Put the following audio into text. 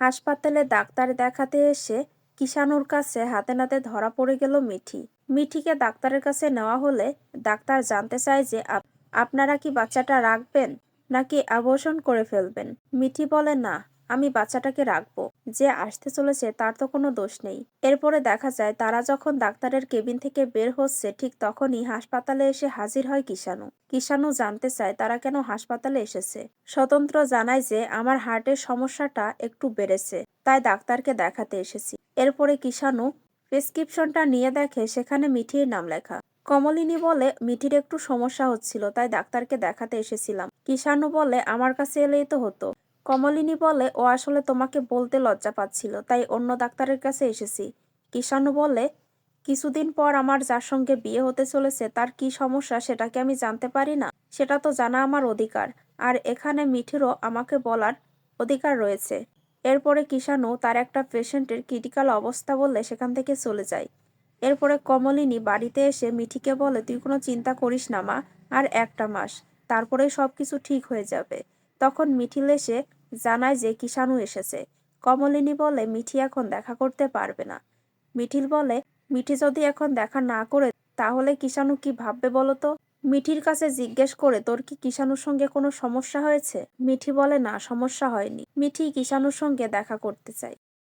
হাসপাতালে ডাক্তার দেখাতে এসে কিষাণুর কাছে হাতে নাতে ধরা পড়ে গেল মিঠি। মিঠিকে ডাক্তারের কাছে নেওয়া হলে ডাক্তার জানতে চায় যে আপনারা কি বাচ্চাটা রাখবেন নাকি অ্যাবর্শন করে ফেলবেন। মিঠি বলে, না, আমি বাচ্চাটাকে রাখবো। যে আসতে চলেছে তার তো কোনো দোষ নেই। এরপরে দেখা যায় তারা যখন ডাক্তারের কেবিন থেকে বের হচ্ছে ঠিক তখনই হাসপাতালে এসে হাজির হয় কিষাণু। কিষাণু জানতে চায় তারা কেন হাসপাতালে এসেছে। স্বতন্ত্র জানায় যে আমার হার্টের সমস্যাটা একটু বেড়েছে, তাই ডাক্তারকে দেখাতে এসেছি। এরপরে কিষাণু প্রেসক্রিপশনটা নিয়ে দেখে সেখানে মিঠির নাম লেখা। কমলিনী বলে, মিঠির একটু সমস্যা হচ্ছিল তাই ডাক্তারকে দেখাতে এসেছিলাম। কিষাণু বলে, আমার কাছে এলেই তো হতো। কমলিনী বলে, ও আসলে তোমাকে বলতে লজ্জা পাচ্ছিল তাই অন্য ডাক্তারের কাছে এসেছি। কিষাণু বলে, কিছুদিন পর আমার যার সঙ্গে বিয়ে হতে চলেছে তার কি সমস্যা সেটা কি আমি জানতে পারি না? সেটা তো জানা আমার অধিকার, আর এখানে মিঠিরও আমাকে বলার অধিকার রয়েছে। এরপরে কিষাণু তার একটা পেশেন্টের ক্রিটিক্যাল অবস্থা বললে সেখান থেকে চলে যায়। এরপরে কমলিনী বাড়িতে এসে মিঠিকে বলে, তুই কোনো চিন্তা করিস না মা, আর একটা মাস, তারপরেই সবকিছু ঠিক হয়ে যাবে। তখন মিঠিল এসে জানায় যে কিষাণু এসেছে। কমলিনী বলে, মিঠি এখন দেখা করতে পারবে না। মিঠিল বলে, মিঠি যদি এখন দেখা না করে তাহলে কিষাণু কি ভাববে বলো তো? মিঠির কাছে জিজ্ঞেস করে, তোর কি কিষাণুর সঙ্গে কোনো সমস্যা হয়েছে? মিঠি বলে, না, সমস্যা হয়নি। মিঠি কিষাণুর সঙ্গে দেখা করতে চায়।